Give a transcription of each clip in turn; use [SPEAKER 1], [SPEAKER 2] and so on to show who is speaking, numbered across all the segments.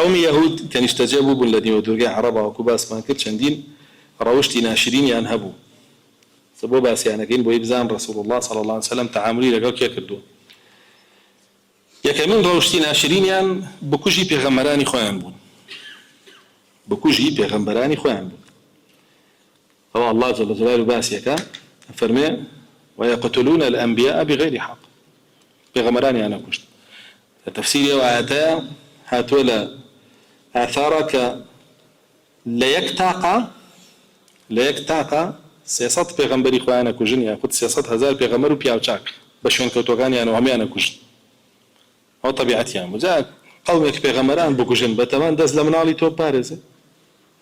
[SPEAKER 1] قوم يهود كان يستجابوا بالذين ودرجة عربا وكباس ما كل شندين روشتي ناشرين ينهبوا سبب بس يعني كين بيبزان رسول الله صلى الله عليه وسلم تعاملي لقاك يكردو يا كمين روشتي ناشرين يعني بكوجي بيغمراني خوان بون بكوجي بيغمراني خوان بون هو الله جل جلاله باسيك فرمي ويقتلون الأنبياء بغير حق بيغمراني أنا كشت التفسير وآتاء هاتولا آثارك ليكتاقا سياسات بيغمبري خوانا كجن يا خد سياسات هزار بيغمرو بياوچاك بشون كوتوغاني أنا وهمي أنا كجن هو طبيعتي يعني وجاء قومك بيغمران بكجن بتمان دز لمنالي توب بارزة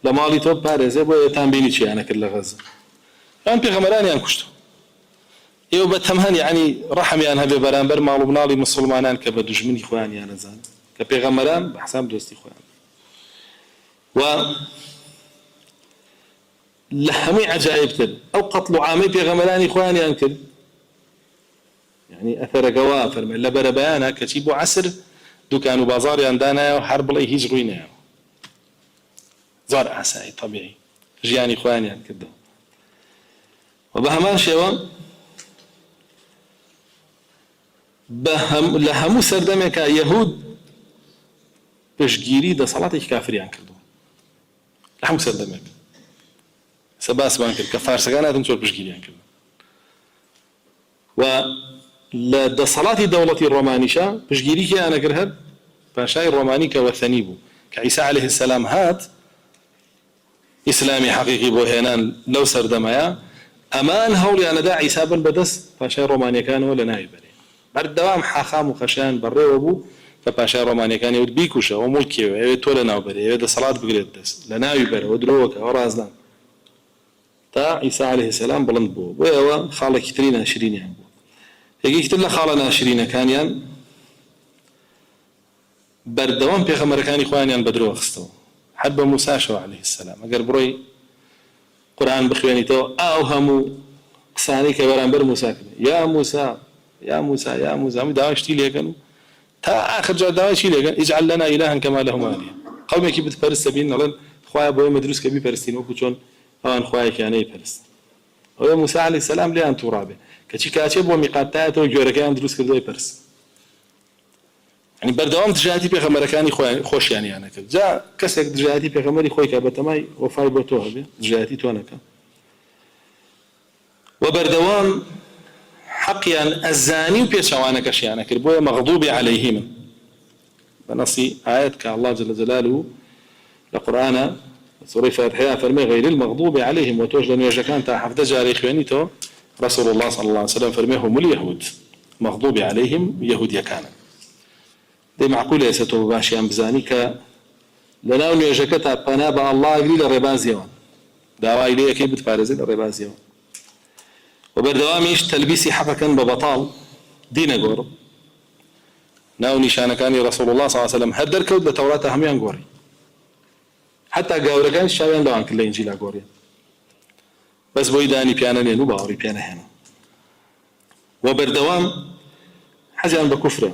[SPEAKER 1] لمالي توب بارزة بو يتان بيني شي أنا كل غزة أنا بيغمران يعني كشتو يو بتمان يعني رحم يعني هبي برانبر مالو بنالي مسلمانان كبدجمني خواني أنا زان كبيغمران بحساب دوستي خوان و لهمي عجائب تل أو قتل عامي بيغمراني خواني أنكل يعني أثر قوافر من لبر بيانا كتيبو عسر دو كانوا بازاري عندنا وحرب لي هجروينا زار عساي طبيعي جياني خواني أنكل وبهمان شوا بهم لهمو سردمك يهود بشجيري ده صلاة كافرين كردو لهمو سردمك سباس ما كل كفار سجانات نشوف بشجيري كردو ولدا صلاة دولة الرومانيشة بشجيري كي أنا كرهب فشاي الروماني كوثنيبو كعيسى عليه السلام هات إسلامي حقيقي بوهنان لو سردمايا أمان هولي أنا دا عيسى بن بدس فشاي روماني كان ولا نايب بعد دوام حاخام وخشان بري وابو فباشا روماني كان يود بيكوشا وملكي ويتولى ناوبري يود صلاة بقريدس لناوي بري ودروك ورازلان تا عيسى عليه السلام بلند بو ويوا خالة كترين ناشرين يعني بو يجي كتر خالة ناشرين كان يعني بردوام بيغمر كان إخواني يعني بدرو أخستو حد موسى شو عليه السلام أقر بروي قرآن بخواني تو أوهمو قصاني كبران بر موسى يا موسى يا موسى يا موسى هم دعواشتي لي كانوا تا آخر جاء دعواشتي لي اجعل لنا إلها كما لهم آلهة قومي كي بتفرس سبين نقول خوايا بوي مدروس كبي فرستين وكوشون آن خوايا كياني فرست ويا موسى عليه السلام ليه أنتو رابع كشي كاتب ومقاطعات وجوركان دروس كردوي فرس يعني بردوام تجاهتي بيغمركاني خوش يعني أنا كذا جاء كسك تجاهتي بيغمري خوي كابتماي وفاي بتوها بي تجاهتي تونا كا وبردوام حقيا الزاني وبيشوانا كشيانا كربويا مغضوب عليهم بنصي آيات كالله جل جلاله القرآن سورة فاتحة فرمي غير المغضوب عليهم وتوجد أن يجكان تحفظ جاري خوانيته رسول الله صلى الله عليه وسلم فرميهم اليهود مغضوب عليهم يهود يكانا دي معقولة يستو باشيان بزاني لنا أن يجكتا بنابا الله يقول الربازيون دعوا إليه كيف بتفارزين الربازيون وبردواميش تلبيسي حقا ببطال دين قور ناو نشان كان رسول الله صلى الله عليه وسلم هدر كود لتوراة هميان قوري حتى قاورا كان الشاوين لوان كل إنجيلا قوري بس بويداني بيانا نينو باوري بيانا هنا وبردوام حزيان بكفر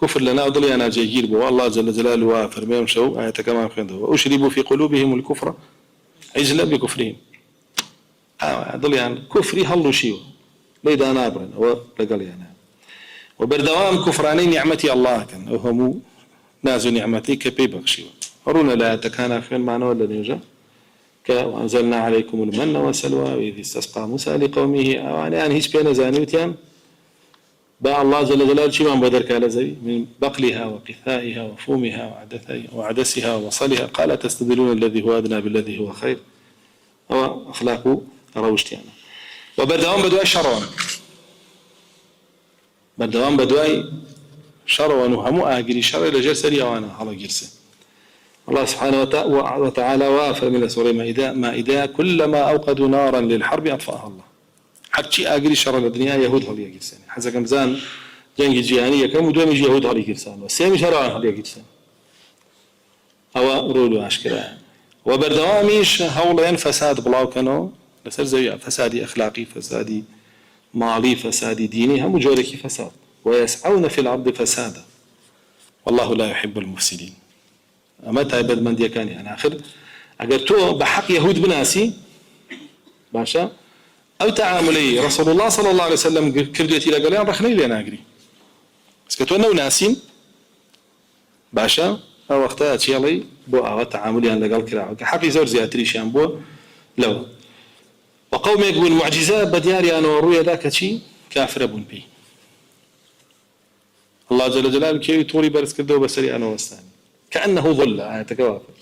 [SPEAKER 1] كفر لنا أضلي أنا جيجير بو الله جل جلاله وفرميهم شو آية كمان خنده وأشربوا في قلوبهم الكفر عجلا بكفرهم ضل يعني كفري هلو شيء ليدا نابرن ولقال يعني وبردوام كفراني نعمتي الله كان وهم نازو نعمتي كبي بخشي هرونا لا تكانا فين معنا ولا نيجا وأنزلنا عليكم المن والسلوى وإذ استسقى موسى لقومه يعني هيش بين زانيوتيان باع الله جل جلاله شيء من بدر كالا زي من بقلها وقثائها وفومها وعدسها وصلها قال تستدلون الذي هو أدنى بالذي هو خير هو أخلاقه روشتي أنا وبردوام بدواي شرون بردوام بدواي شرون وهمو أجري شر لجسري وأنا على جرسه الله سبحانه وتعالى وافر من سورة مائدة كلما أوقدوا نارا للحرب أطفأها الله حكي أجري شر الدنيا يهود هلي جرسان حزا كمزان جنگ جيانية كم دوم يجي يهود هلي جرسان وسيم شرع هلي جرسان أو رولو أشكرا وبردواميش هولين فساد بلاو كانوا لسر زي فسادي أخلاقي فسادي مالي فسادي ديني هم جوركي فساد ويسعون في الأرض فسادا والله لا يحب المفسدين أما تايبد من دي كان يعني آخر أجر تو بحق يهود بناسي باشا أو تعاملي رسول الله صلى الله عليه وسلم كرديتي لقالين رخني لي أنا أجري بس كتونا وناسين باشا أو وقتها تشيلي بو أو تعاملي أنا لقال كراعه كحقي زور زياتري شان بو لو وقوم يقول معجزات بدياري أنا وروي ذاك شيء كافر بن بي الله جل جلاله كي توري برس كده وبسري أنا والثاني كأنه ظل آية كوافر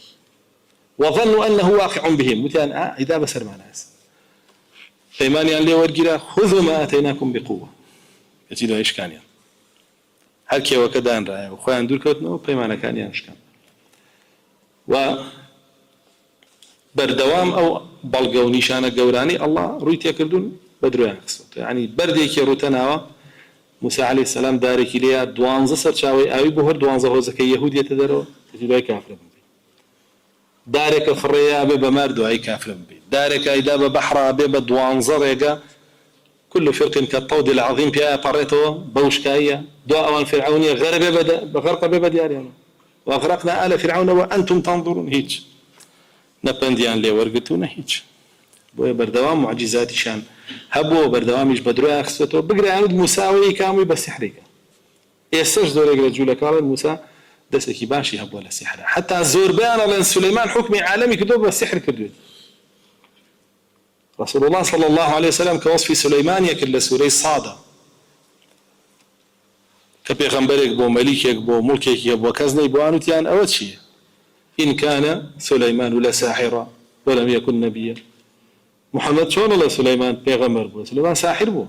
[SPEAKER 1] وظنوا أنه واقع بهم مثلا إذا بسر مع ناس فإيماني أن لي ورقلا خذوا ما آتيناكم بقوة يجدوا إيش كان يعني هل كي وكدان رأي وخوان دول كوتنو فإيمانا كان يانش كان وبردوام أو بلغو نشانة قوراني الله رويت يكردون بدرو يعني بردي كي روتناوا موسى عليه السلام دارك ليا دوانزه سرچاوي اوي بهر دوانزه هوزك يهوديه تدرو تجي كافر دارك فريا بمردو اي كافر دارك اذا بحر بدوانزه ريغا كل فرق كالطود العظيم فيها طريته بوشكايه دعاء فرعوني غرب بدا بغرق ببديار يعني واغرقنا آل فرعون وانتم تنظرون هيج نبنديان لي ورقتونا هيج بو بردوام معجزات شان هبو بردوامش بدرو اخستو بقرا عند مساوي كامي بسحرك يسج زور رجل قال موسى دسكي باشي هبو ولا سحر حتى زور بيان لن سليمان حكم عالمي كدوب السحر كدو رسول الله صلى الله عليه وسلم كوصف سليمان يكل سوري صاده كبيغمبرك بو مليكك بو ملكك بو كزني بو انوتيان اوتشي ان كان سليمان لساحرا ولم يكن نبيا محمد شلون الله سليمان بيغمبر بو سليمان ساحر بو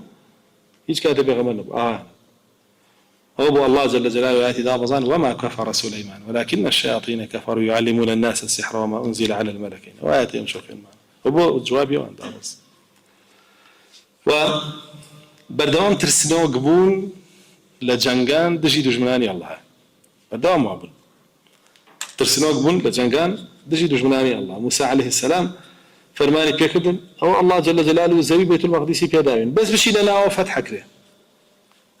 [SPEAKER 1] هيك كاتب بيغمبر بو أبو الله جل جلاله يأتي دابزان وما كفر سليمان ولكن الشياطين كفروا يعلمون الناس السحر وما أنزل على الملكين وآيات يمشون في المعنى أبو الجواب يوان دابز وبردوام ترسنو قبول لجنجان دجي دجمناني الله بردوام معبول ترسنو قبول لجنجان دجي دجمناني الله موسى عليه السلام فرماني بيكدن أو الله جل جلاله زي بيت المقدس بيداوين بس بشي لنا وفتح كره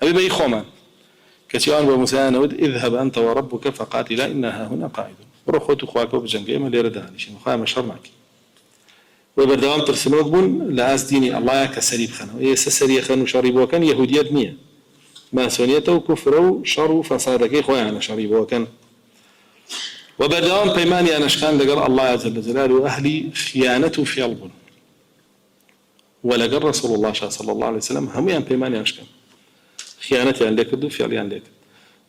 [SPEAKER 1] أبي بي خومان كتيان ومسان ود اذهب أنت وربك فقاتلا إنها هنا قاعد روحوا أخواك وبجنجي ما ليرداني شنو خايم شر معك وبردوام ترسلوا بون لاس ديني الله كسريب خنو إيه سسري خنو شريب وكان يهودية دنيا ما سونيته وكفر وشر وفساد كي خويا أنا شريب وكان وبردوام بيماني أنا شكان لقال الله جل جلاله أهلي خيانته في قلب ولقال رسول الله صلى الله عليه وسلم هم يعني بيماني أنا شكان خيانتي عن لك فعلي عن لك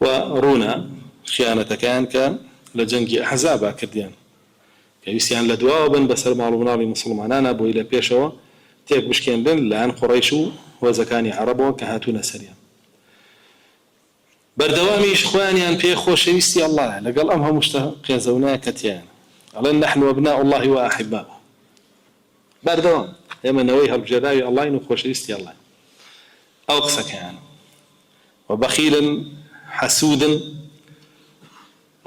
[SPEAKER 1] ورونا خيانة كان لجنجي أحزابها كرديان كيسيان لدوابا بسر معلومنا لمسلمانانا بو إلى بيشوا تيك بشكين لن لأن قريشو وزكاني عربو كهاتونا سريان بردوامي إخواني أن في خوش يستي الله لقال أمها مشتاقين زونا كتيان قال نحن أبناء الله وأحباؤه بردوام يما نويها الجداوي الله إنه خوش يستي الله أوقسك يعني وبخيلا حسودا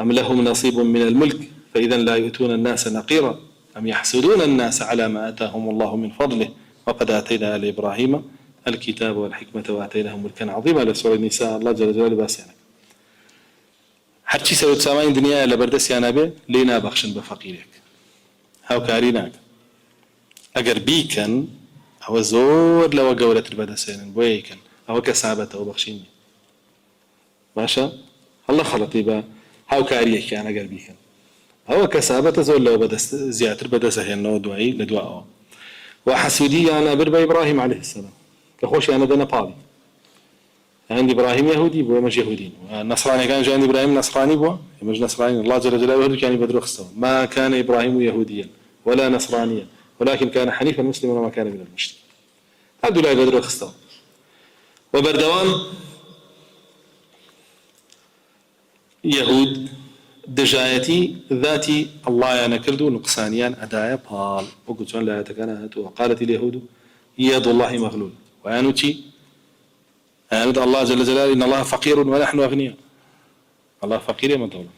[SPEAKER 1] أم لهم نصيب من الملك فإذا لا يؤتون الناس نقيرا أم يحسدون الناس على ما آتاهم الله من فضله وقد آتينا آل إبراهيم الكتاب والحكمة وآتيناهم ملكا عظيما لسورة النساء الله جل جلاله باسيانك حتى سوت سامين دنيا لبردس يا نبي لينا بخشن بفقيرك هاو كاريناك أجر بيكن أو زور لو جولة البدسين بويكن أو كسابته وبخشيني ماشا الله خلطي با هاو كاريك أنا قلبي كان هو كسابته زول لو بدس زيادة بدس هي النود دعي لدعاء وحسودي أنا بربا إبراهيم عليه السلام كخوش أنا ده نبالي عندي إبراهيم يهودي بو مش يهودين نصراني كان جاي إبراهيم نصراني بو مش نصراني الله جل جلاله كان يبدر خصه ما كان إبراهيم يهوديا ولا نصرانيا ولكن كان حنيفا مسلما وما كان من المشركين هذول لا يبدر خصه وبردوان يهود دجايتي ذاتي الله أنا كردو نقصانيان أدايا بال وقلت لا يتكنهت وقالت اليهود يد الله مغلول وأنتي أنت الله جل جلاله إن الله فقير ونحن أغنياء الله فقير من دولة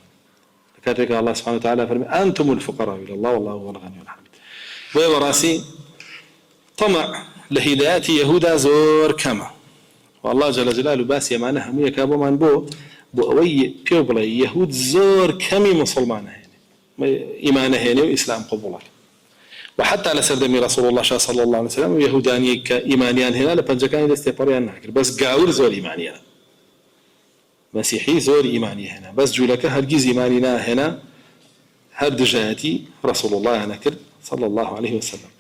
[SPEAKER 1] كذلك الله سبحانه وتعالى فرمي أنتم الفقراء إلى الله والله هو الغني الحميد ويوراسي طمع لهدايات يهودا زور كما والله جل جلاله باس يمانه مية كابو من بو أوي بيوبلا يهود زور كمي مسلمان هنا إيمانه هنا وإسلام قبولك. وحتى على سردمي رسول الله صلى الله عليه وسلم ويهوداني كإيمانيان هنا لبنجكان الاستيباريان ناكر بس قاور زور إيمانيان مسيحي زور إيماني هنا بس جولك هرجيز إيماننا هنا هرد جهتي رسول الله ناكر صلى الله عليه وسلم.